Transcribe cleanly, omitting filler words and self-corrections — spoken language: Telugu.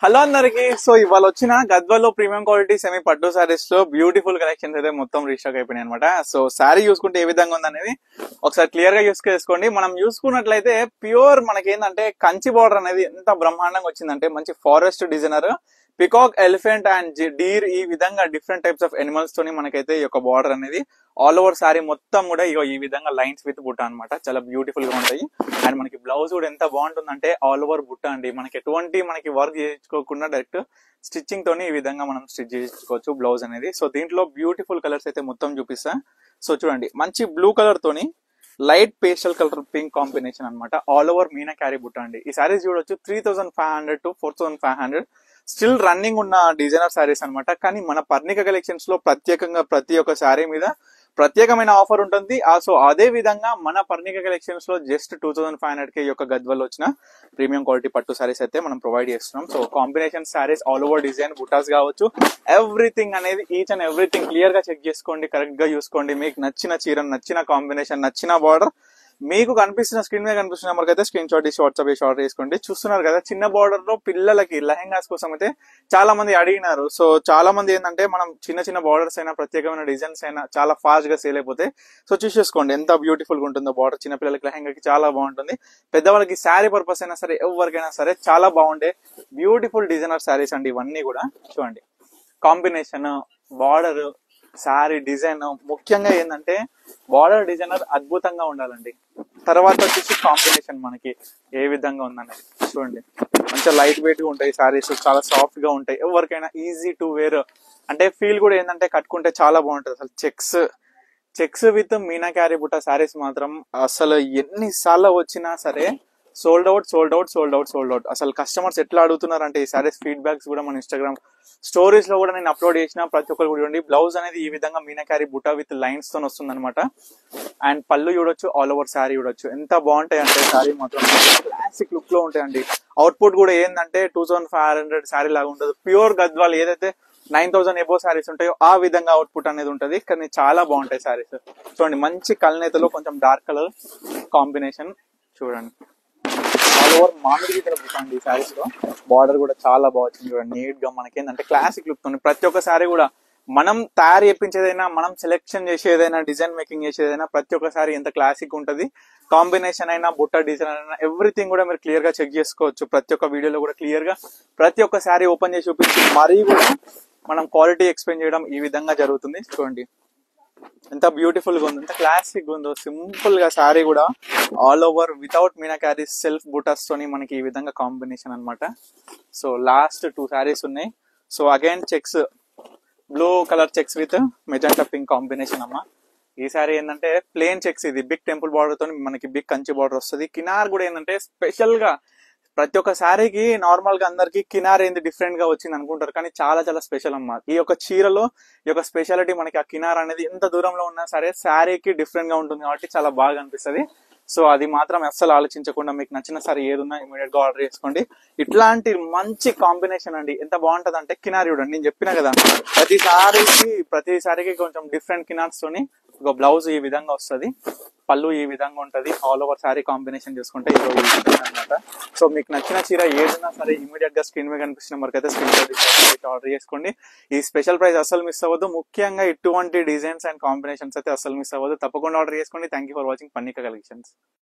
హలో అందరికి. సో ఇవాళ వచ్చిన గద్వాల్లో ప్రీమియం క్వాలిటీ సెమీ పట్టు సారీస్ లో బ్యూటిఫుల్ కలెక్షన్స్ అయితే మొత్తం రీస్టాక్ అయిపోయినాయి అనమాట. సో సారీ చూసుకుంటే ఏ విధంగా ఉందనేది ఒకసారి క్లియర్ గా చేసుకోండి. మనం చూసుకున్నట్లయితే ప్యూర్ మనకి ఏంటంటే కంచి బార్డర్ అనేది ఎంత బ్రహ్మాండంగా వచ్చిందంటే మంచి forest designer, peacock, elephant and deer ఈ విధంగా డిఫరెంట్ టైప్స్ ఆఫ్ ఎనిమల్స్ తోని మనకైతే ఈ యొక్క బార్డర్ అనేది ఆల్ ఓవర్ సారీ మొత్తం కూడా ఈ విధంగా లైన్స్ విత్ బుట్ట అనమాట. చాలా బ్యూటిఫుల్ గా ఉంటాయి. అండ్ మనకి బ్లౌజ్ కూడా ఎంత బాగుంటుందంటే ఆల్ ఓవర్ బుట్ట అండి. మనకి ఎటువంటి వర్క్ చేయించుకోకుండా డైరెక్ట్ స్టిచ్చింగ్ తోని ఈ విధంగా మనం స్టిచ్ చేసుకోవచ్చు బ్లౌజ్ అనేది. సో దీంట్లో బ్యూటిఫుల్ కలర్స్ అయితే మొత్తం చూపిస్తా. సో చూడండి, మంచి బ్లూ కలర్ తోని light pastel colour pink combination అనమాట. ఆల్ ఓవర్ మీనా క్యారీ బుట్ట అండి. ఈ సారీస్ చూడొచ్చు 3500 to 4500 స్టిల్ రన్నింగ్ ఉన్న డిజైనర్ సారీస్ అనమాట. కానీ మన పర్ణిక కలెక్షన్స్ లో ప్రత్యేకంగా ప్రతి ఒక్క సారీ మీద ప్రత్యేకమైన ఆఫర్ ఉంటుంది. సో అదే విధంగా మన పర్ణిక కలెక్షన్స్ లో జస్ట్ 2500 కి యొక్క గద్వాల్లో వచ్చిన ప్రీమియం క్వాలిటీ పట్టు సారీస్ అయితే మనం ప్రొవైడ్ చేస్తున్నాం. So combination saris all over design బుటాస్ కావచ్చు, ఎవ్రీథింగ్ అనేది ఈచ్ అండ్ ఎవ్రీథింగ్ క్లియర్ గా చెక్ చేసుకోండి, కరెక్ట్ గా చూసుకోండి. మీకు నచ్చిన చీర, నచ్చిన కాంబినేషన్, నచ్చిన బార్డర్ మీకు కనిపిస్తున్న స్క్రీన్ మీద కనిపిస్తున్న నెంబర్కి అయితే స్క్రీన్ షాట్ తీసి వాట్సాప్ చేసి ఆర్డర్ చేసుకోండి. చూస్తున్నారు కదా, చిన్న బార్డర్ లో పిల్లలకి లెహెంగాస్ కోసం అయితే చాలా మంది అడిగినారు. సో చాలా మంది ఏంటంటే మనం చిన్న బార్డర్స్ అయినా ప్రత్యేకమైన డిజైన్స్ అయినా చాలా ఫాస్ట్ గా సేల్ అయిపోతాయి. సో చూసేసుకోండి ఎంత బ్యూటిఫుల్ గా ఉంటుందో బార్డర్. చిన్న పిల్లలకి లెహెంగాకి చాలా బాగుంటుంది. పెద్దవాళ్ళకి శారీ పర్పస్ అయినా సరే, ఎవరికైనా సరే చాలా బాగుండే బ్యూటిఫుల్ డిజైనర్ శారీస్ అండి ఇవన్నీ కూడా. చూడండి కాంబినేషన్, బార్డర్, శారీ డిజైన్, ముఖ్యంగా ఏంటంటే బార్డర్ డిజైనర్ అద్భుతంగా ఉండాలండి. తర్వాత వచ్చేసి కాంబినేషన్ మనకి ఏ విధంగా ఉందనేది చూడండి. మంచిగా లైట్ వెయిట్ గా ఉంటాయి సారీస్, చాలా సాఫ్ట్ గా ఉంటాయి. ఎవరికైనా ఈజీ టు వేర్ అంటే ఫీల్ కూడా ఏంటంటే కట్టుకుంటే చాలా బాగుంటుంది. అసలు చెక్స్ విత్ మీనా క్యారీ బుట్ట సారీస్ మాత్రం అసలు ఎన్నిసార్లు వచ్చినా సరే సోల్డ్ అవుట్. అసలు కస్టమర్స్ ఎట్లా అడుగుతున్నారు అంటే ఈ సారీస్ ఫీడ్బ్యాక్స్ కూడా మన ఇన్స్టాగ్రామ్ స్టోరీస్ లో కూడా నేను అప్లోడ్ చేసిన. ప్రతి ఒక్కరు కూడా చూడండి, బ్లౌజ్ అనేది ఈ విధంగా మీనా క్యారీ బుట్ట విత్ లైన్స్ తో వస్తుంది అనమాట. అండ్ పళ్ళు చూడొచ్చు, ఆల్ ఓవర్ శారీ చూడొచ్చు. ఎంత బాగుంటాయి అంటే శారీ మాత్రం క్లాసిక్ లుక్ లో ఉంటాయండి. అవుట్పుట్ కూడా ఏంటంటే 2500 శారీ లాగా ఉంటుంది. ప్యూర్ గద్వాల్ ఏదైతే 9000 ఎబో శారీస్ ఉంటాయో ఆ విధంగా అవుట్పుట్ అనేది ఉంటుంది. కానీ చాలా బాగుంటాయి శారీస్. చూడండి, మంచి కల్నేతలో కొంచెం డార్క్ కలర్ కాంబినేషన్ చూడండి. ఆల్ ఓవర్ మామిడి గీతల బుట్ట అండి ఈ శారీస్ లో. బార్డర్ కూడా చాలా బాగుంది చూడండి. నీట్ గా మనకి ఏంటంటే క్లాసిక్ లుక్ తో ప్రతి ఒక్క శారీ కూడా మనం తయారు చేయించేదైనా, మనం సెలెక్షన్ చేసేదైనా, డిజైన్ మేకింగ్ చేసేదైనా ప్రతి ఒక్క శారీ ఎంత క్లాసిక్ ఉంటుంది. కాంబినేషన్ అయినా, బుట్ట డిజైన్ అయినా ఎవ్రీథింగ్ కూడా మీరు క్లియర్ గా చెక్ చేసుకోవచ్చు. ప్రతి ఒక్క వీడియోలో కూడా క్లియర్ గా ప్రతి ఒక్క శారీ ఓపెన్ చేసి చూపించి మరీ కూడా మనం క్వాలిటీ ఎక్స్ప్లెయిన్ చేయడం ఈ విధంగా జరుగుతుంది. చూడండి ఎంత బ్యూటిఫుల్ గా ఉంది, ఎంత క్లాసిక్ గా ఉందో. సింపుల్ గా శారీ కూడా ఆల్ ఓవర్ వితౌట్ మీనా క్యారీ సెల్ఫ్ బుటాస్ తోని మనకి ఈ విధంగా కాంబినేషన్ అనమాట. సో లాస్ట్ 2 శారీస్ ఉన్నాయి. So again checks, blue colour checks with magenta pink combination అమ్మా. ఈ సారీ ఏంటంటే ప్లేన్ చెక్స్, ఇది బిగ్ టెంపుల్ బార్డర్ తో మనకి బిగ్ కంచి బార్డర్ వస్తుంది. కినార్ కూడా ఏంటంటే స్పెషల్ గా ప్రతి ఒక్క శారీకి నార్మల్ గా అందరికి కినార్ ఏంది డిఫరెంట్ గా వచ్చింది అనుకుంటారు, కానీ చాలా చాలా స్పెషల్ అమ్మా. ఈ యొక్క చీరలో ఈ యొక్క స్పెషాలిటీ మనకి ఆ కినార్ అనేది ఎంత దూరంలో ఉన్నా సరే శారీకి డిఫరెంట్ గా ఉంటుంది కాబట్టి చాలా బాగా అనిపిస్తుంది. సో అది మాత్రం అస్సలు ఆలోచించకుండా మీకు నచ్చిన సారీ ఏదున్నా ఇమీడియట్ గా ఆర్డర్ చేసుకోండి. ఇట్లాంటి మంచి కాంబినేషన్ అండి. ఎంత బాగుంటది అంటే కినార్ చూడండి, నేను చెప్పిన కదా ప్రతి సారీకి కొంచెం డిఫరెంట్ కినార్స్ తోని ఒక బ్లౌజ్ ఈ విధంగా వస్తుంది, పళ్ళు ఈ విధంగా ఉంటది. ఆల్ ఓవర్ శారీ కాంబినేషన్ చూసుకుంటే ఈ విధంగా అనమాట. సో మీకు నచ్చిన చీర ఏదైనా సరే ఇమీడియట్ గా స్క్రీన్ మీద కనిపిస్తున్న వరకు అయితే స్క్రీన్ షాట్ ఆర్డర్ చేసుకోండి. ఈ స్పెషల్ ప్రైస్ అసలు మిస్ అవ్వదు. ముఖ్యంగా ఇటువంటి డిజైన్స్ అండ్ కాంబినేషన్స్ అయితే అసలు మిస్ అవ్వదు. తప్పకుండా ఆర్డర్ చేసుకోండి. Thank you for watching Parnika collections.